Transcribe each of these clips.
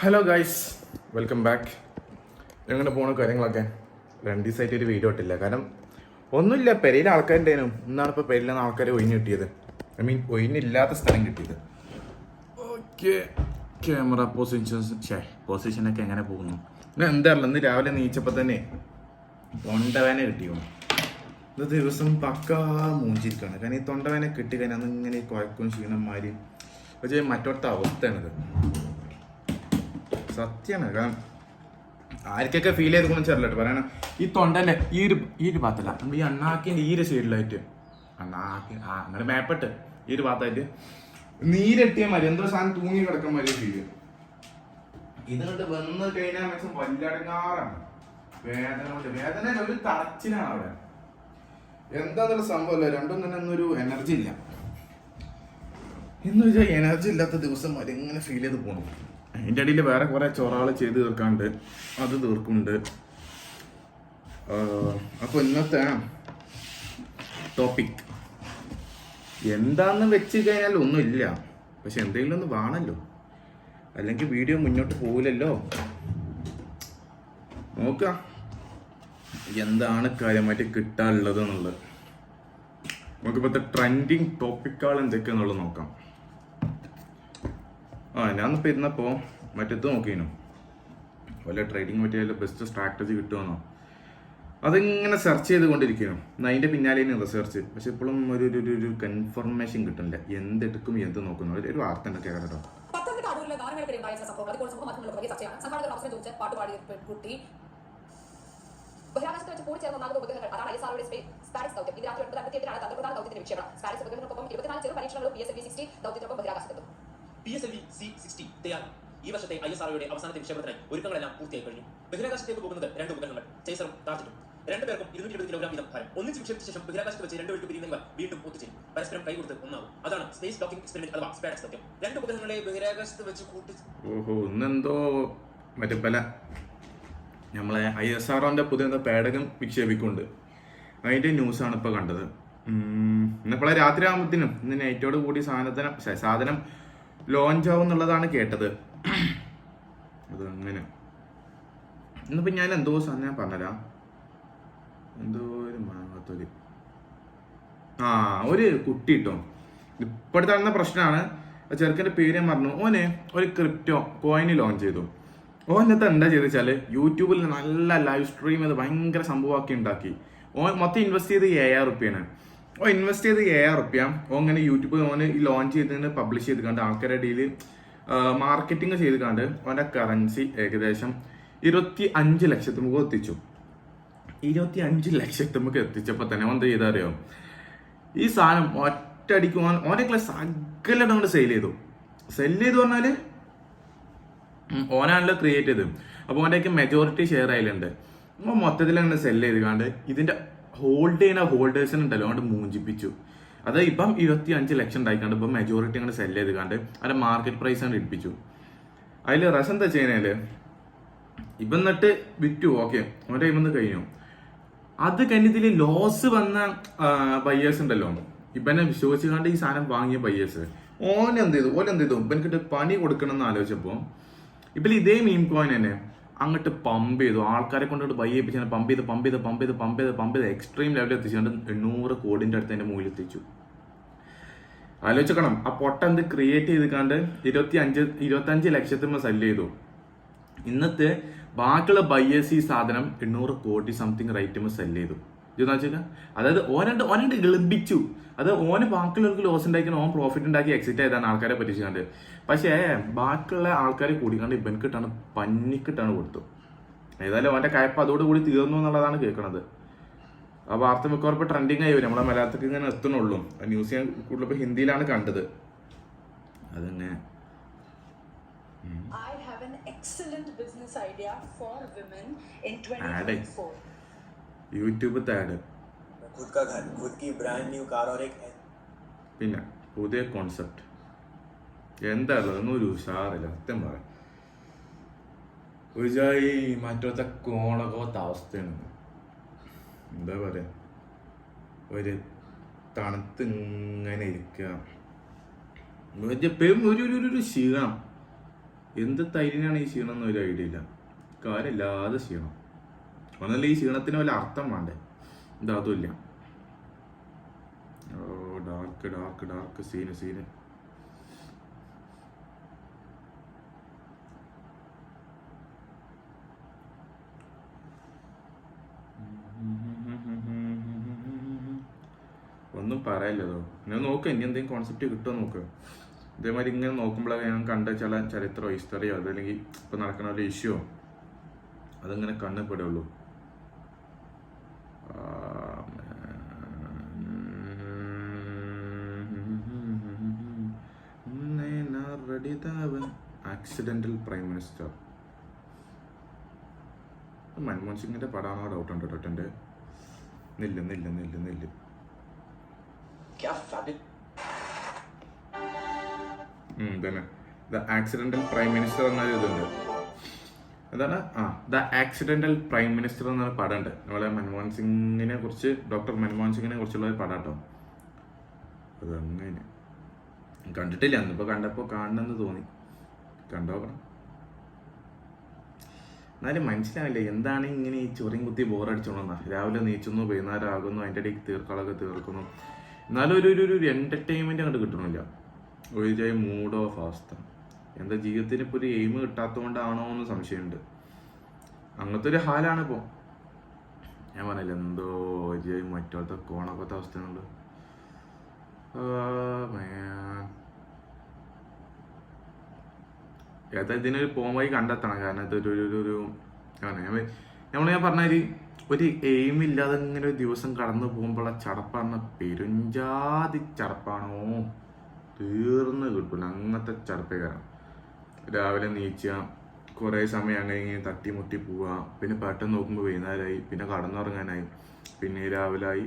Hello guys, welcome back. എങ്ങനെ പോണ കാര്യങ്ങളൊക്കെ? 2 ദിവസമായിട്ട് ഒരു വീഡിയോ ഇട്ടില്ല. കാരണം ഒന്നുമില്ല, പെരയിൽ ആൾക്കാരുണ്ടേനും. ഇന്നാണ് ഇപ്പോൾ പെരയിലാണ് ആൾക്കാർ ഒഴിഞ്ഞ് കിട്ടിയത്. ഒഴിഞ്ഞില്ലാത്ത സ്ഥലം കിട്ടിയത്. ഓക്കെ, ക്യാമറ പൊസിഷനൊക്കെ എങ്ങനെ പോകുന്നു? പിന്നെ എന്താണല്ലോ, ഇന്ന് രാവിലെ നീച്ചപ്പോൾ തന്നെ തൊണ്ടവേന കിട്ടിയോ. ഇത് ദിവസം പക്കാ മൂഞ്ചിരിക്കുകയാണ്. കാരണം ഈ തൊണ്ടവേന കിട്ടിക്കഴിഞ്ഞാൽ അന്നിങ്ങനെ കുഴക്കും ക്ഷീണന്മാര്. പക്ഷേ മറ്റോടത്തെ അവസ്ഥയാണിത്. സത്യമാണ്. കാരണം ആർക്കൊക്കെ ഫീൽ ചെയ്ത് വെച്ചാൽ പറയണം, ഈ തൊണ്ടല്ലേ ഈ ഒരു ഭാഗത്തല്ല, നമ്മൾ ഈ അണ്ണാക്കിൻ്റെ ഈ ഒരു സൈഡിലായിട്ട് അങ്ങനെ മേപ്പെട്ട് ഈ ഒരു ഭാഗത്തായിട്ട് നീരെട്ടിയ മാതിരി എന്തോ സാധനം തൂങ്ങി കിടക്കാൻ മാതിരി ഫീൽ ചെയ്യും. ഇതുകൊണ്ട് വന്ന് കഴിഞ്ഞാൽ മെച്ചം വല്ലടങ്ങാറാണ്. വേദന ഒരു തളച്ചിലാണ് അവിടെ. എന്താന്നുള്ള സംഭവമല്ല, രണ്ടും തന്നെ ഒന്നൊരു എനർജി ഇല്ല. എന്ന് വെച്ചാൽ എനർജി ഇല്ലാത്ത ദിവസം വരെ എങ്ങനെ ഫീൽ ചെയ്ത് പോകണം. അതിൻ്റെ ഇടയിൽ വേറെ കുറേ ചൊറാൾ ചെയ്ത് തീർക്കാണ്ട് അത് തീർക്കുന്നുണ്ട്. അപ്പോൾ ഇന്നത്തെ ടോപ്പിക് എന്താന്ന് വെച്ച് കഴിഞ്ഞാൽ ഒന്നുമില്ല, പക്ഷെ എന്തെങ്കിലും ഒന്ന് വേണമല്ലോ, അല്ലെങ്കിൽ വീഡിയോ മുന്നോട്ട് പോകില്ലല്ലോ. നോക്കാം എന്താണ് കാര്യമായിട്ട് കിട്ടാനുള്ളത് എന്നുള്ളത്. നമുക്കിപ്പോഴത്തെ ട്രെൻഡിങ് ടോപ്പിക്കുകൾ എന്തൊക്കെയാണെന്നുള്ളത് നോക്കാം. ഞാനിപ്പോൾ ഇരുന്നപ്പോൾ മറ്റേത് നോക്കിനു, വല്ല ട്രേഡിങ് പറ്റിയ ബെസ്റ്റ് സ്ട്രാറ്റജി കിട്ടുമെന്നോ അതിങ്ങനെ സെർച്ച് ചെയ്തുകൊണ്ടിരിക്കുന്നു. അതിൻ്റെ പിന്നാലെ റിസർച്ച്. പക്ഷെ ഇപ്പോഴും ഒരു കൺഫർമേഷൻ കിട്ടുന്നില്ല. എന്തെടുക്കും എന്ത് നോക്കുന്നു ഒരു വാർത്ത ഉണ്ട് കേട്ടോ. ബഹിരാകാശത്ത് വെച്ച് കൂടിച്ചേർന്ന ഉപഗ്രഹങ്ങൾ അതാണ് ISROയുടെ സ്പാഡിക്സ് ദൗത്യം. ഇത് രാത്രി 9:58 തന്ത്രപ്രധാന ദൗത്യത്തിന്റെ വിക്ഷേപണം. സ്പാഡിക്സ് ഉപഗ്രഹങ്ങൾക്കൊപ്പം 24 ചെറു പരീക്ഷണങ്ങളും PSLV-60 ദൗത്യത്തിനൊപ്പം ബഹിരാകാശത്തെത്തും. PSLV-C60 തയ്യാറാണ്. ഈ വർഷത്തെ ISROയുടെ അവസാനത്തെ വിക്ഷേപണത്തിനായി ഒരുക്കങ്ങളെല്ലാം പൂർത്തിയായി കഴിഞ്ഞു. ബഹിരാകാശത്തേക്ക് പോകുന്നത് 2 ഉപഗ്രഹങ്ങൾ, ചേസറും ടാർജറ്റും. 2 പേർക്കും 220 കിലോഗ്രാം വീതം ഭാരം. ഒന്നിച്ച് വിക്ഷേപിച്ച ശേഷം ബഹിരാകാശത്ത് വെച്ച് 2 വഴിക്ക് പിരിയുന്നവർ വീണ്ടും ഒത്തുചേരും. പരസ്പരം കൈകൊടുത്ത് ഒന്നാകും. അതാണ് സ്പേസ് ഡോക്കിംഗ് എക്സ്പെരിമെന്റ് അഥവാ സ്പാഡിക്സ് ദൗത്യം. 2 ഉപഗ്രഹങ്ങളെ ബഹിരാകാശത്ത് വെച്ച് ഇന്നെന്തോ മറ്റേ പല നമ്മളെ ISROന്റെ പുതിയ പേടകം വിക്ഷേപിക്കുന്നുണ്ട്. അതിൻ്റെ ന്യൂസാണ് ഇപ്പോൾ കണ്ടത്. ഇന്നിപ്പോഴെ രാത്രി ആകുമ്പോഴത്തേനും ഇന്ന് നൈറ്റോട് കൂടി സാധനം ലോഞ്ച് ആവും എന്നുള്ളതാണ് കേട്ടത്. അത് അങ്ങനെ ഇന്നിപ്പോൾ ഞാൻ എന്തോ സാധനം പറഞ്ഞുതരാം. എന്തോ ഒരു മാങ്ങാത്തൊലി ഒരു കുട്ടി കിട്ടോ. ഇപ്പോഴത്തെ നടന്ന പ്രശ്നമാണ്. ചെറുക്കൻ്റെ പേര് ഞാൻ പറഞ്ഞു. ഓന് ഒരു ക്രിപ്റ്റോ കോയിന് ലോഞ്ച് ചെയ്തു. ഓനത്തെ എന്താ ചെയ്ത് വെച്ചാൽ യൂട്യൂബിൽ നല്ല ലൈവ് സ്ട്രീം ചെയ്ത് ഭയങ്കര സംഭവമാക്കി ഉണ്ടാക്കി. ഓൻ മൊത്തം ഇൻവെസ്റ്റ് ചെയ്ത് 7,000 റുപ്യാണ്. ഇൻവെസ്റ്റ് ചെയ്ത് 7,000 റുപ്യ അങ്ങനെ യൂട്യൂബ് ഓന് ഈ ലോഞ്ച് ചെയ്തതിന് പബ്ലിഷ് ചെയ്ത് കണ്ട് ആൾക്കാരുടെ ഇടയിൽ മാർക്കറ്റിംഗ് ചെയ്ത് കണ്ട് ഓൻ്റെ കറൻസി ഏകദേശം 25 ലക്ഷത്തിന് എത്തിച്ചു. 25 ലക്ഷത്തിന് എത്തിച്ചപ്പോൾ തന്നെ എന്താ ചെയ്തറിയോ, ഈ സാധനം ഒറ്റയടിക്ക് ഓനെ ക്ലാസ് സകലം കൊണ്ട് സെയിൽ ചെയ്തു പറഞ്ഞാൽ ഓനാണല്ലോ ക്രിയേറ്റ് ചെയ്ത്. അപ്പോൾ ഓൻ്റെയൊക്കെ മെജോറിറ്റി ഷെയർ അതിലുണ്ട്. അപ്പോൾ മൊത്തത്തിൽ അങ്ങനെ സെല് ചെയ്ത് കണ്ട് ഇതിൻ്റെ ഹോൾഡ് ചെയ്യുന്ന ഹോൾഡേഴ്സിനുണ്ടല്ലോ അതുകൊണ്ട് മൂഞ്ചിപ്പിച്ചു. അത് ഇപ്പം 25 ലക്ഷം ഉണ്ടായിക്കാണ്ട് ഇപ്പം മെജോറിറ്റി അങ്ങനെ സെല് ചെയ്ത് കണ്ട് അതിൻ്റെ മാർക്കറ്റ് പ്രൈസ് ആണ് ഇടിപ്പിച്ചു. അതിൽ റസം എന്താ ചെയ്യുന്നതിൽ ഇപ്പം എന്നിട്ട് വിറ്റു. ഓക്കെ, ഓൻ്റെ ടൈമെന്ന് കഴിഞ്ഞു. അത് കഴിഞ്ഞതിൽ ലോസ് വന്ന ബയ്യേഴ്സ് ഉണ്ടല്ലോ, ഇവനെ വിശ്വസിച്ച് കണ്ട് ഈ സാധനം വാങ്ങിയ ബയ്യേഴ്സ് ഓനെന്ത് ചെയ്തു ഇവൻക്കിട്ട് പണി കൊടുക്കണം എന്ന് ആലോചിച്ചപ്പോൾ ഇപ്പം ഇതേ മീം കോയിൻ തന്നെ അങ്ങോട്ട് പമ്പ് ചെയ്തു. ആൾക്കാരെ കൊണ്ടിട്ട് ബൈ ചെയ്യിപ്പിച്ചാൽ പമ്പ് ചെയ്ത് എക്സ്ട്രീം ലെവലിൽ എത്തിച്ചുകൊണ്ട് 800 കോടിൻ്റെ അടുത്ത് അതിൻ്റെ മൂല്യം എത്തിച്ചു. ആലോചിക്കണം, ആ പൊട്ട എന്ത് ക്രിയേറ്റ് ചെയ്തിക്കാണ്ട് 25 ലക്ഷത്തിന് സെല് ചെയ്തു. ഇന്നത്തെ ബാക്കിയുള്ള ബയ്യേഴ്സ് ഈ സാധനം 800 കോടി സംതിങ് റേറ്റുമ്പോൾ സെല് ചെയ്തു. ഇതെന്ന് വെച്ചാൽ അതായത് ഓനണ്ട് ഗളിപ്പിച്ചു. അത് ഓന് ബാക്കിയുള്ളവർക്ക് ലോസ് ഉണ്ടാക്കിയാണ് ഓൻ പ്രോഫിറ്റ് ഉണ്ടാക്കി എക്സിറ്റ് ആയതാണ് ആൾക്കാരെ പറ്റിച്ചുകൊണ്ട്. പക്ഷേ ബാക്കിയുള്ള ആൾക്കാരെ കൂടിക്കാണ്ട് ഇവൻക്കിട്ടാണ് പന്നിക്കിട്ടാണ് കൊടുത്തു. ഏതായാലും ഓൻ്റെ കയപ്പ് അതോടുകൂടി തീർന്നു എന്നുള്ളതാണ് കേൾക്കണത്. ആ വാർത്ത മിക്കവാറും ഇപ്പോൾ ട്രെൻഡിങ് ആയി വരും. നമ്മളെ മലയാളത്തിൽ ഇങ്ങനെ എത്തുന്നുള്ളൂ. ന്യൂസ് ഞാൻ കൂടുതൽ ഇപ്പോൾ ഹിന്ദിയിലാണ് കണ്ടത്. അതന്നെ യൂട്യൂബ് താഡ് പിന്നെ പുതിയ കോൺസെപ്റ്റ് എന്തായാലും ഒന്നും ഒരു ഉഷാറില്ല. സത്യം പറയാം, ഒരു മറ്റത്തെ കോണകോത്ത അവസ്ഥയാണ്. എന്താ പറയാ, ഒരു തണുത്ത് ഇങ്ങനെ ഇരിക്കുക, ഒരു ക്ഷീണം. എന്ത് തൈരിനാണ് ഈ ക്ഷീണം എന്ന് ഒരു ഐഡിയ ഇല്ല. കാര്യമില്ലാതെ ക്ഷീണം. ഒന്നല്ല ഈ ക്ഷീണത്തിന് വല്ല അർത്ഥം വേണ്ടേ? ഇത് അതുമില്ല. ഓ dark dark dark scene scene. ഒന്നും പറയല്ലോ. ഞാൻ നോക്കുക ഇനി എന്തെങ്കിലും കോൺസെപ്റ്റ് കിട്ടുമോ നോക്കുക. ഇതേമാതിരി ഇങ്ങനെ നോക്കുമ്പോഴേ ഞാൻ കണ്ട ചില ചരിത്രമോ ഹിസ്റ്ററിയോ അതല്ലെങ്കിൽ ഇപ്പം നടക്കുന്ന ഒരു ഇഷ്യൂയോ അതങ്ങനെ കണ്ണുപെടുള്ളൂ. ആക്സിഡന്റൽ പ്രൈം മിനിസ്റ്റർ മൻമോഹൻ സിംഗിന്റെ പടാണോ ഡൗട്ട് ഉണ്ട് കേട്ടോ എൻ്റെ. നെല്ല് തന്നെ ദ ആക്സിഡന്റൽ പ്രൈം മിനിസ്റ്റർ എന്നൊരു ഇതുണ്ട്. എന്താണ് ദ ആക്സിഡന്റൽ പ്രൈം മിനിസ്റ്റർ എന്നൊരു പടമുണ്ട്. നമ്മളെ മൻമോഹൻ സിംഗിനെ കുറിച്ച്, ഡോക്ടർ മൻമോഹൻ സിംഗിനെ കുറിച്ചുള്ള ഒരു പടം കേട്ടോ. അതങ്ങനെ കണ്ടിട്ടില്ല, അന്നിപ്പോൾ കണ്ടപ്പോൾ കാണണമെന്ന് തോന്നി. കണ്ടോക്കണം. എന്നാലും മനസ്സിലാവില്ല എന്താണ് ഇങ്ങനെ ഈ ചൊറിയും കുത്തി ബോറടിച്ചോണെന്നാ. രാവിലെ നീച്ചുന്നു, വൈകുന്നേരം ആകുന്നു, അതിൻ്റെ ഇടയ്ക്ക് തീർക്കുന്നു. എന്നാലും ഒരു എൻ്റർടൈൻമെൻറ്റ് അങ്ങോട്ട് കിട്ടണില്ല. ഒരു മൂഡ് ഓഫ് അവസ്ഥ. എന്താ ജീവിതത്തിന് ഇപ്പോൾ ഒരു എയിം കിട്ടാത്തതുകൊണ്ടാണോ എന്ന് സംശയമുണ്ട്. അങ്ങനത്തെ ഒരു ഹാലാണ് ഇപ്പോൾ. ഞാൻ പറഞ്ഞില്ല എന്തോ ഒരു മറ്റോടത്തെ കോണക്കത്തെ അവസ്ഥയുണ്ട്. ഏതാ ഇതിനൊരു പോയി കണ്ടെത്തണം. കാരണം ഇതൊരു ഞാൻ പറഞ്ഞാൽ ഒരു എയിം ഇല്ലാതെ ഇങ്ങനെ ഒരു ദിവസം കടന്നു പോകുമ്പോൾ ചടപ്പാണ്. പെരുഞ്ചാതി ചടപ്പാണോ, തീർന്ന് കിട്ടില്ല. അങ്ങനത്തെ ചടപ്പേ കാരണം. രാവിലെ നീച്ച കുറേ സമയം അങ്ങനെ തട്ടിമുട്ടി പോവുക, പിന്നെ പെട്ടെന്ന് നോക്കുമ്പോൾ വൈകുന്നേരമായി, പിന്നെ കടന്നുറങ്ങാനായി, പിന്നെ രാവിലെ ആയി.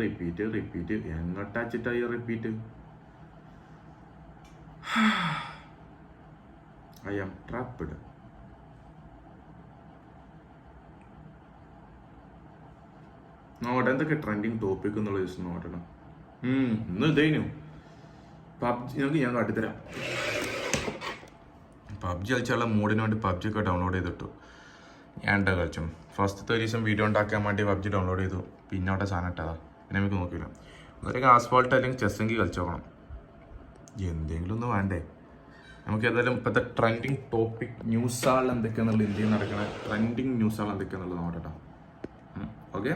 റിപ്പീറ്റ്. എങ്ങോട്ടാച്ചിട്ടായി റിപ്പീറ്റ്? I am trapped. നോട്ടെ എന്തൊക്കെ ട്രെൻഡിങ് ടോപ്പിക് എന്നുള്ള ദിവസം നോട്ടണം. ഇന്ന് ഇതേനു പബ്ജി. നമുക്ക് ഞാൻ കാട്ടിത്തരാം. പബ്ജി കളിച്ചുള്ള മൂഡിന് വേണ്ടി പബ്ജി ഒക്കെ ഡൗൺലോഡ് ചെയ്തിട്ടു. ഞാൻ എന്താ കളിച്ചു ഫസ്റ്റത്തെ ഒരു ദിവസം വീഡിയോ ഉണ്ടാക്കാൻ വേണ്ടി പബ്ജി ഡൗൺലോഡ് ചെയ്തു. പിന്നെ അവിടെ സാധനം ഇട്ടതാ. പിന്നെ നമുക്ക് നോക്കില്ല. അതൊക്കെ ആസ്ഫാൾട്ട് അല്ലെങ്കിൽ ചെസ്സെങ്കിൽ കളിച്ചു നോക്കണം. എന്തെങ്കിലും ഒന്ന് വേണ്ടേ? നമുക്ക് ഏതായാലും ഇപ്പോഴത്തെ ട്രെൻഡിങ് ടോപ്പിക് ന്യൂസുകൾ എന്തൊക്കെയാണെന്നുള്ളത്, ഇന്ത്യയിൽ നടക്കുന്ന ട്രെൻഡിങ് ന്യൂസുകൾ എന്തൊക്കെയാണെന്നുള്ളത് നോക്കട്ടോ. ഓക്കെ,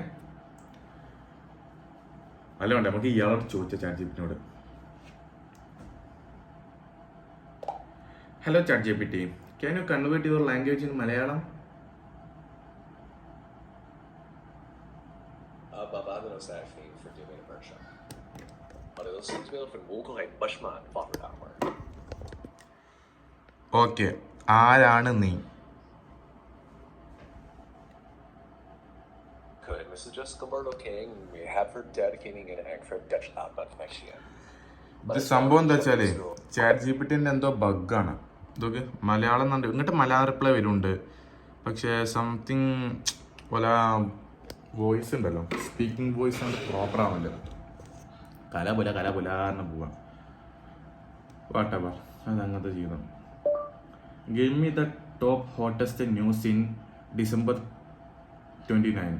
അല്ല വേണ്ട നമുക്ക് ഇയാളോട് ചോദിച്ച ചാറ്റ്ജിപിറ്റിനോട്. Hello ChatGPT, can you convert your language in Malayalam? Okay, ആരാണ് നീ? ഇത് സംഭവം എന്താ വെച്ചാല് ചാറ്റ് ജിപിറ്റിന്റെ എന്തോ ബഗ്ഗാണ് ഇതൊക്കെ. മലയാളം എന്നുണ്ട് ഇങ്ങോട്ട് മലയാളം റിപ്ലൈ വരുന്നുണ്ട്, പക്ഷേ സംതിങ് പോലെ വോയിസ് ഉണ്ടല്ലോ, സ്പീക്കിംഗ് വോയിസ് ആണ് പ്രോപ്പർ ആണല്ലോ. കല പോലെ പോവാം. വാട്ടവ അതങ്ങനത്തെ ജീവിതം. Give me the top hottest news in December 29.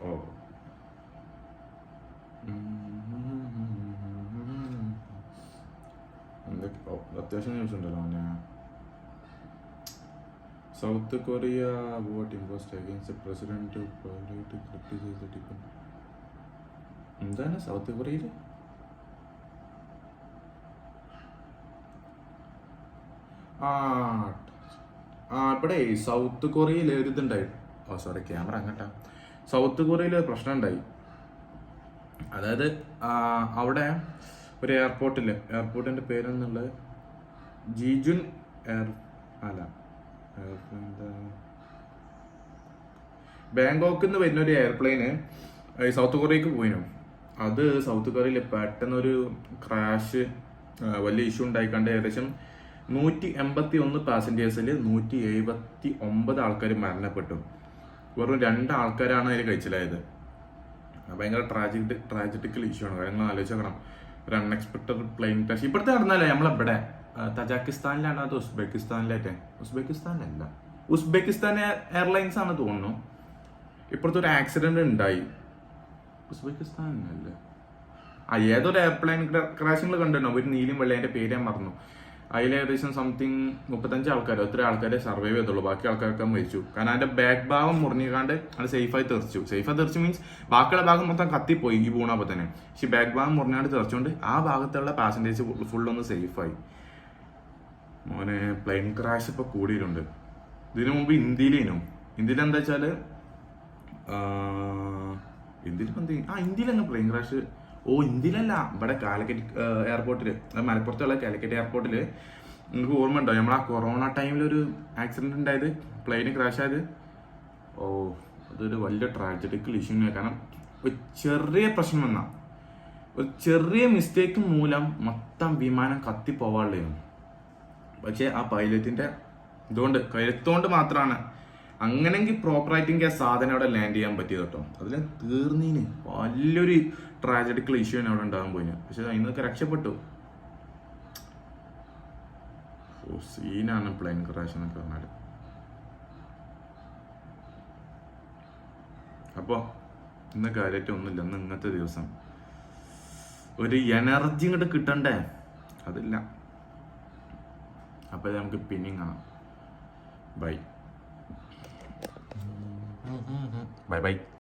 Oh. അത്യാവശ്യം ന്യൂസ് ഉണ്ടല്ലോ. South Korea vote impost against president എന്താണ് സൗത്ത് കൊറിയയിൽ? ഇവിടെ സൗത്ത് കൊറിയയിൽ ഒരു ഇതുണ്ടായി. സോറി ക്യാമറ അങ്ങട്ടാ. സൗത്ത് കൊറിയയിൽ ഒരു പ്രശ്നം ഉണ്ടായി. അതായത് അവിടെ ഒരു എയർപോർട്ടിൻ്റെ പേരെന്നുള്ളത് ജീജുൻ ബാങ്കോക്കിൽ നിന്ന് വരുന്ന ഒരു എയർപ്ലെയിന് സൗത്ത് കൊറിയക്ക് പോയിനു. അത് സൗത്ത് കൊറിയയിൽ പെട്ടെന്നൊരു ക്രാഷ് വലിയ ഇഷ്യൂ ഉണ്ടായിക്കണ്ട് ഏകദേശം 181 പാസഞ്ചേഴ്സിൽ 179 ആൾക്കാർ മരണപ്പെട്ടു. വെറും 2 ആൾക്കാരാണ് അതിൽ കഴിച്ചിലായത്. ഭയങ്കര ട്രാജറ്റിക്കൽ ഇഷ്യൂ ആണ്. കാര്യങ്ങൾ ആലോചിക്കണം. ഒരു അൺഎക്സ്പെക്ടഡ് പ്ലെയിൻ ക്രാഷ് ഇപ്പോഴത്തെ നടന്നാലേ നമ്മളെവിടെ തജാക്കിസ്ഥാനിലാണ്, അത് ഉസ്ബെക്കിസ്ഥാനിലായിട്ട്, ഉസ്ബെക്കിസ്ഥാൻ എയർലൈൻസ് ആണ് തോന്നുന്നു. ഇപ്പോഴത്തെ ഒരു ആക്സിഡന്റ് ഉണ്ടായി ഉസ്ബെക്കിസ്ഥാനല്ലേ, ഏതൊരു എയർപ്ലെയിൻ ക്രാഷിങ്ങൾ കണ്ടിട്ടുണ്ടോ? ഒരു നീലും വെള്ള, അതിന്റെ പേര് ഞാൻ മറന്നു. അതിൽ ഏകദേശം സംതിങ് 35 ആൾക്കാരോ എത്ര ആൾക്കാരെ സർവൈവ് ചെയ്തുള്ളൂ, ബാക്കി ആൾക്കാരൊക്കെ മരിച്ചു. കാരണം അതിന്റെ ബാക്ക് ഭാഗം മുറിഞ്ഞാണ്ട് അത് സേഫായി തെറിച്ചു മീൻസ് ബാക്കിയുള്ള ഭാഗം മൊത്തം കത്തിപ്പോയി ഈ വീണപ്പോൾ തന്നെ. പക്ഷെ ബാക്ക് ഭാഗം മുറിഞ്ഞാണ്ട് തെറിച്ചുകൊണ്ട് ആ ഭാഗത്തുള്ള പാസഞ്ചേഴ്സ് ഫുള്ളൊന്ന് സേഫായി. മോനെ പ്ലെയിൻ ക്രാഷ് ഇപ്പൊ കൂടിയിട്ടുണ്ട്. ഇതിനു മുമ്പ് ഇന്ത്യയിൽ എന്താ വെച്ചാല് ഇന്ത്യയിലെങ്ങനെ പ്ലെയിൻ ക്രാഷ്? ഇന്ത്യയിലല്ല, ഇവിടെ കാലിക്കറ്റ് എയർപോർട്ടില്, മലപ്പുറത്തുള്ള കാലിക്കറ്റ് എയർപോർട്ടില് നിങ്ങൾക്ക് ഓർമ്മ ഉണ്ടോ? നമ്മൾ ആ കൊറോണ ടൈമിലൊരു ആക്സിഡന്റ് ഉണ്ടായത്, പ്ലെയിന് ക്രാഷ് ആയത്. അതൊരു വലിയ ട്രാജഡിക്കൽ ഇഷ്യൂ ആണ്. കാരണം ഒരു ചെറിയ പ്രശ്നം വന്ന, ഒരു ചെറിയ മിസ്റ്റേക്ക് മൂലം മൊത്തം വിമാനം കത്തിപ്പോവാനുള്ളതാണ്. പക്ഷെ ആ പൈലറ്റിന്റെ കരുത്തോണ്ട് മാത്രമാണ് അങ്ങനെങ്കിൽ പ്രോപ്പറായിട്ടെങ്കിൽ ആ സാധനം അവിടെ ലാൻഡ് ചെയ്യാൻ പറ്റിയത് കേട്ടോ. അതിൽ തീർന്നീന് വലിയൊരു ട്രാജഡിക്കൽ ഇഷ്യൂ ആണ് അവിടെ ഉണ്ടാകാൻ പോയിന്. പക്ഷെ അതിൽ നിന്നൊക്കെ രക്ഷപ്പെട്ടു. സീനാണ് പ്ലെയിൻ ക്രാഷ് എന്നൊക്കെ പറഞ്ഞാൽ. അപ്പോൾ ഇന്ന് കാര്യമായിട്ട് ഒന്നുമില്ല. ഇന്ന് ഇന്നത്തെ ദിവസം ഒരു എനർജി ഇങ്ങോട്ട് കിട്ടണ്ടേ, അതില്ല. അപ്പോൾ നമുക്ക് പിന്നെയും കാണാം. ബൈ.